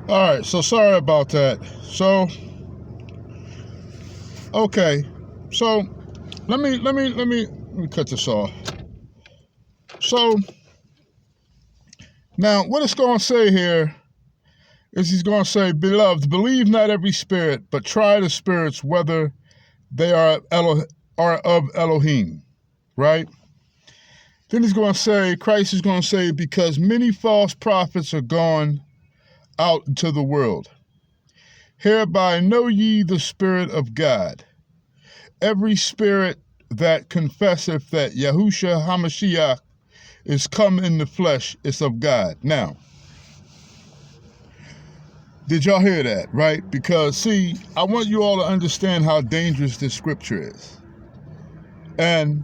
All right, so sorry about that. So, okay, so let me cut this off. So now, what it's going to say here is he's going to say, "Beloved, believe not every spirit, but try the spirits whether they are of Elohim." Right? Then he's going to say, Christ is going to say, "Because many false prophets are gone out into the world. Hereby know ye the Spirit of God. Every spirit that confesseth that Yahushua HaMashiach is come in the flesh is of God." Now, did y'all hear that, right? Because, see, I want you all to understand how dangerous this scripture is. And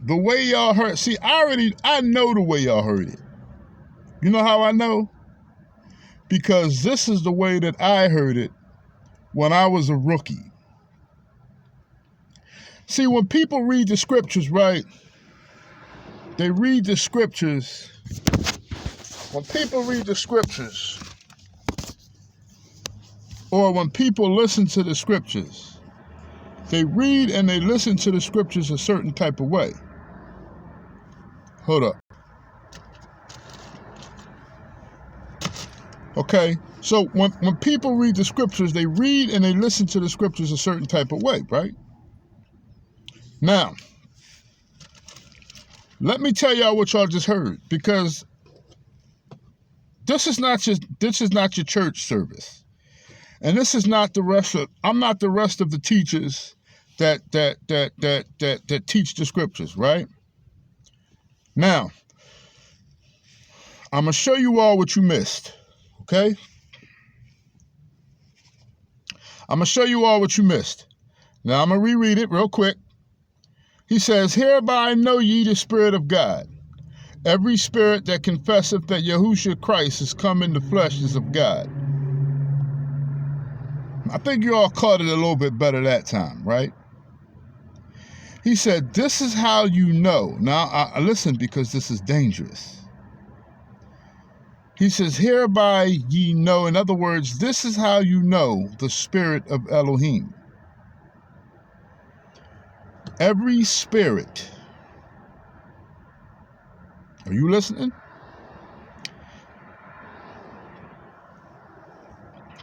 the way y'all heard, see, I know the way y'all heard it. You know how I know? Because this is the way that I heard it when I was a rookie. See, when people read the scriptures, right, they read the scriptures. When people read the scriptures, or when people listen to the scriptures, they read and they listen to the scriptures a certain type of way. Hold up. Okay, so when people read the scriptures, they read and they listen to the scriptures a certain type of way, right? Now, let me tell y'all what y'all just heard, because this is not your church service, and this is not the rest of. I'm not the rest of the teachers that teach the scriptures, right? Now, I'm gonna show you all what you missed. Okay, I'm gonna show you all what you missed. Now I'm gonna reread it real quick. He says, "Hereby know ye the Spirit of God. Every spirit that confesseth that Yahushua Christ is come in the flesh is of God." I think you all caught it a little bit better that time, right? He said, this is how you know. Now, I listen, because this is dangerous. He says, hereby ye know. In other words, this is how you know the Spirit of Elohim. Every spirit. Are you listening?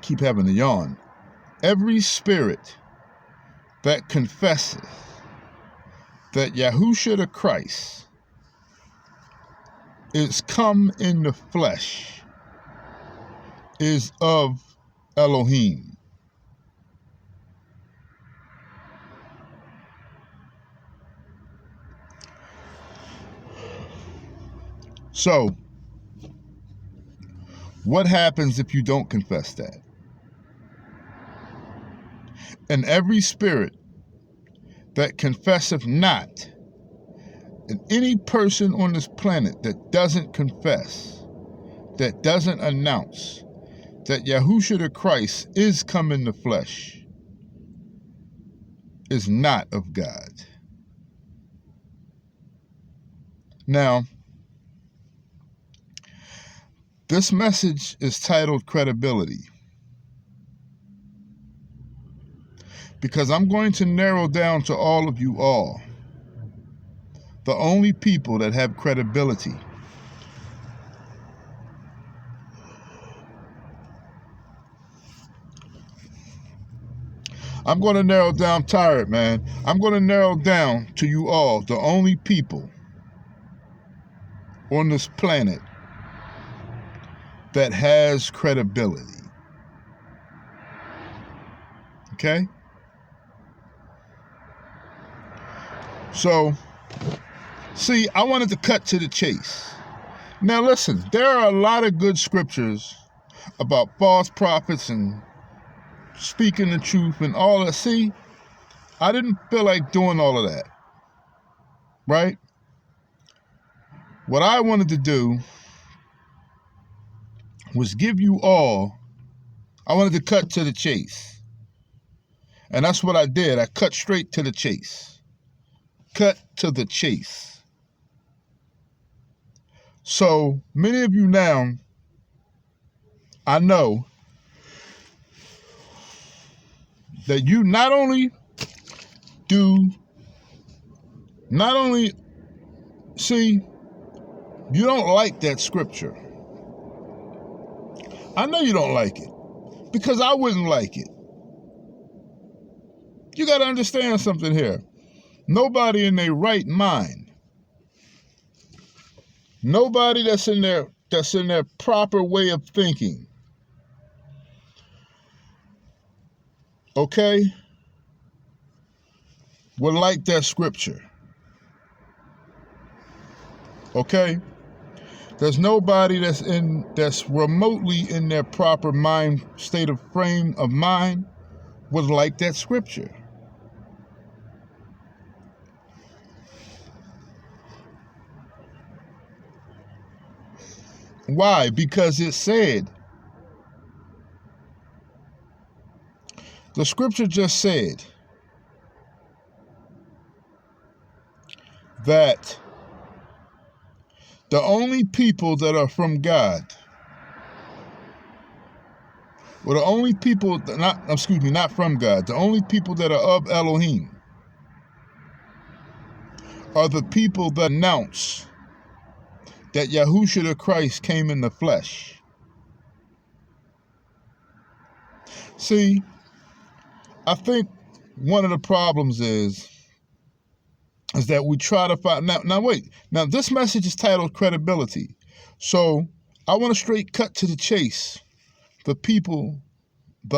Keep having a yawn. Every spirit that confesseth that Yahushua the Christ is come in the flesh is of Elohim. So, what happens if you don't confess that? And every spirit that confesseth not, and any person on this planet that doesn't confess, that doesn't announce that Yahushua the Christ is come in the flesh, is not of God. Now, this message is titled Credibility, because I'm going to narrow down to all of you all the only people that have credibility. I'm going to narrow down, tired man. I'm going to narrow down to you all the only people on this planet that has credibility. Okay? So, see, I wanted to cut to the chase. Now listen, there are a lot of good scriptures about false prophets and speaking the truth and all that. See, I didn't feel like doing all of that. Right? What I wanted to do was give you all, I wanted to cut to the chase. And that's what I did. I cut straight to the chase. Cut to the chase. So many of you now I know that you not only see, you don't like that scripture. I know you don't like it because I wouldn't like it. You got to understand something here. Nobody in their right mind, nobody that's in their proper way of thinking, okay, would like that scripture. Okay? There's nobody that's remotely in their proper mind state of frame of mind would like that scripture. Why? Because it said, the scripture just said that the only people that are from God, or the only people not from God, the only people that are of Elohim are the people that announce that Yahushua the Christ came in the flesh. See, I think one of the problems is that we try to find now this message is titled credibility. So I want to straight cut to the chase. The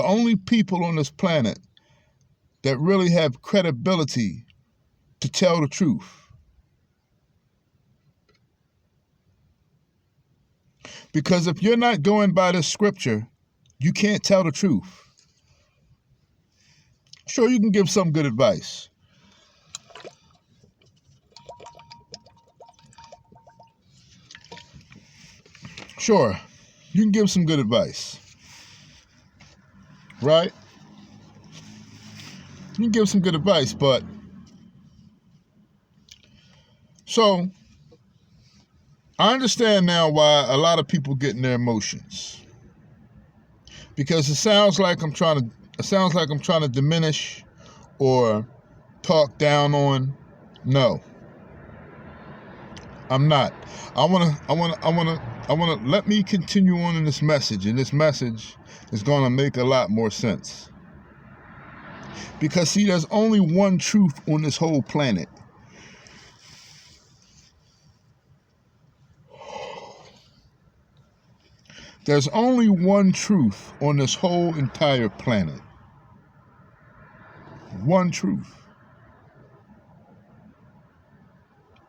only people on this planet that really have credibility to tell the truth. Because if you're not going by this scripture, you can't tell the truth. Sure, you can give some good advice. Sure, you can give some good advice. Right? You can give some good advice, but so I understand now why a lot of people get in their emotions. Because it sounds like I'm trying to diminish or talk down on. No. I'm not. I want to let me continue on in this message, and this message is going to make a lot more sense. Because see, there's only one truth on this whole planet. There's only one truth on this whole entire planet. One truth.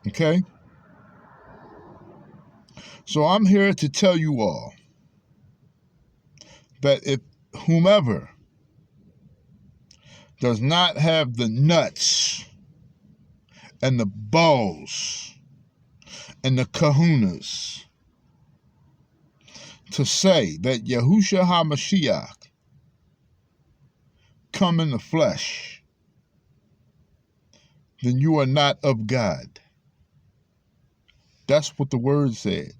Okay? So I'm here to tell you all that if whomever does not have the nuts and the balls and the kahunas to say that Yahushua HaMashiach come in the flesh, then you are not of God. That's what the word said.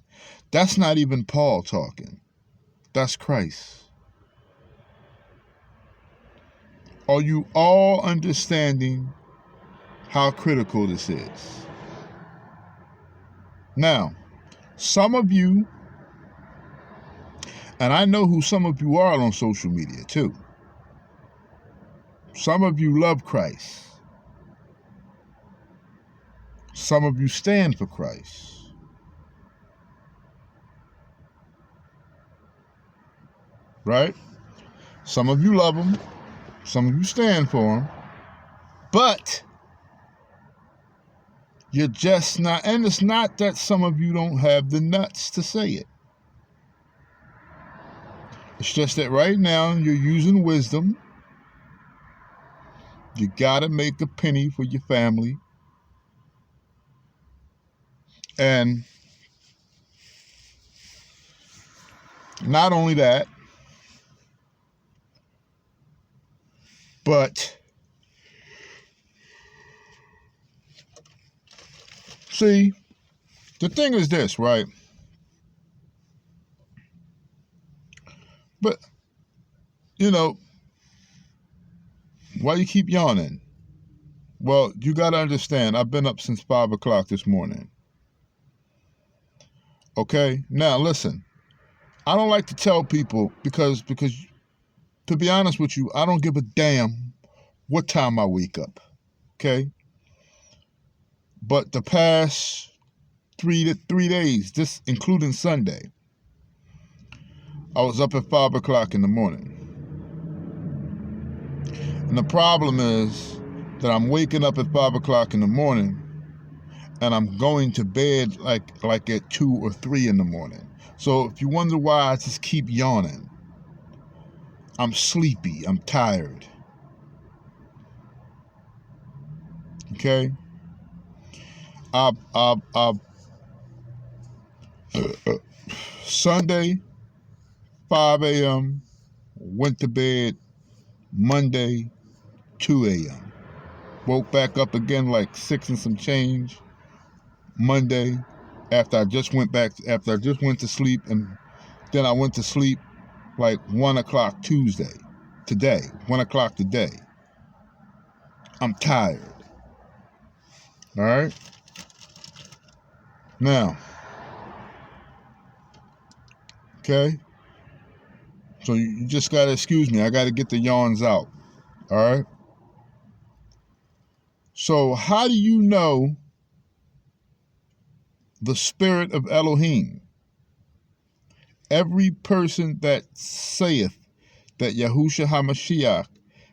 That's not even Paul talking. That's Christ. Are you all understanding how critical this is? Now, some of you, and I know who some of you are on social media too. Some of you love Christ. Some of you stand for Christ. Right? Some of you love him. Some of you stand for him. But you're just not, and it's not that some of you don't have the nuts to say it. It's just that right now you're using wisdom. You gotta make a penny for your family. And not only that, but see, the thing is this, right? But, you know, why you keep yawning? Well, you got to understand, I've been up since 5 o'clock this morning. Okay? Now, listen. I don't like to tell people because to be honest with you, I don't give a damn what time I wake up. Okay? But the past three days, this including Sunday, I was up at 5 o'clock in the morning. And the problem is that I'm waking up at 5 o'clock in the morning and I'm going to bed like at 2 or 3 in the morning. So if you wonder why I just keep yawning, I'm sleepy, I'm tired. Okay? Sunday, 5 a.m., went to bed Monday, 2 a.m. Woke back up again like 6 and some change Monday after I just went to sleep, and then I went to sleep like 1 o'clock Tuesday. Today, 1 o'clock today. I'm tired. All right? Now, okay? So you just got to excuse me. I got to get the yawns out. All right? So how do you know the spirit of Elohim? Every person that saith that Yahushua HaMashiach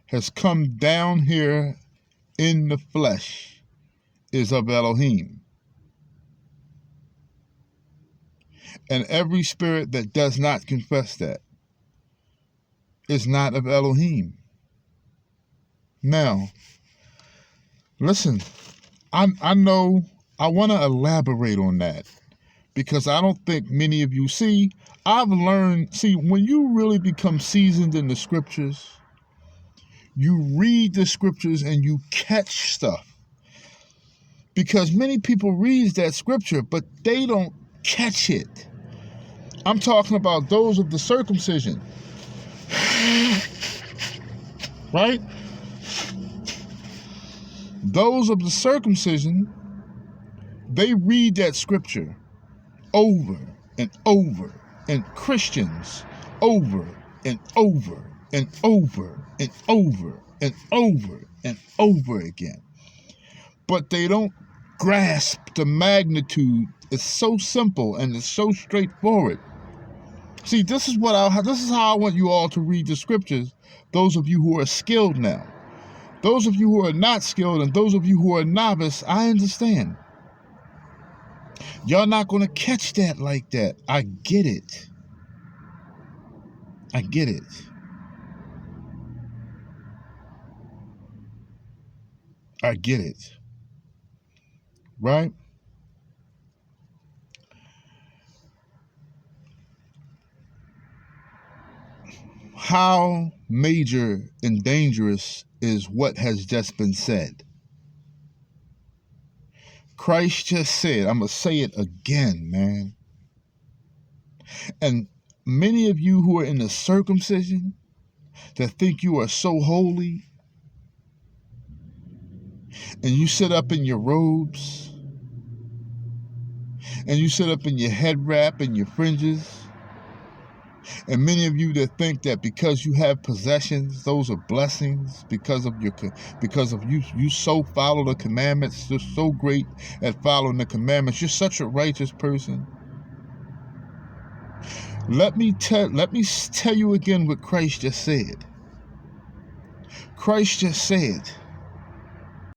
has come down here in the flesh is of Elohim. And every spirit that does not confess that is not of Elohim. Now, listen, I know I want to elaborate on that because I don't think many of you see. I've learned, when you really become seasoned in the scriptures, you read the scriptures and you catch stuff. Because many people read that scripture, but they don't catch it. I'm talking about those of the circumcision. Right? Those of the circumcision, they read that scripture over and over, and Christians over and over and over and over and over and over again. But they don't grasp the magnitude. It's so simple and it's so straightforward. See, this is how I want you all to read the scriptures, those of you who are skilled now. Those of you who are not skilled and those of you who are novice, I understand. Y'all not going to catch that like that. I get it. I get it. I get it. Right? How major and dangerous is what has just been said? Christ just said, I'm going to say it again, man. And many of you who are in the circumcision that think you are so holy, and you sit up in your robes, and you sit up in your head wrap and your fringes, and many of you that think that because you have possessions, those are blessings, because of you so follow the commandments, you're so great at following the commandments, you're such a righteous person. Let me tell you again what Christ just said. Christ just said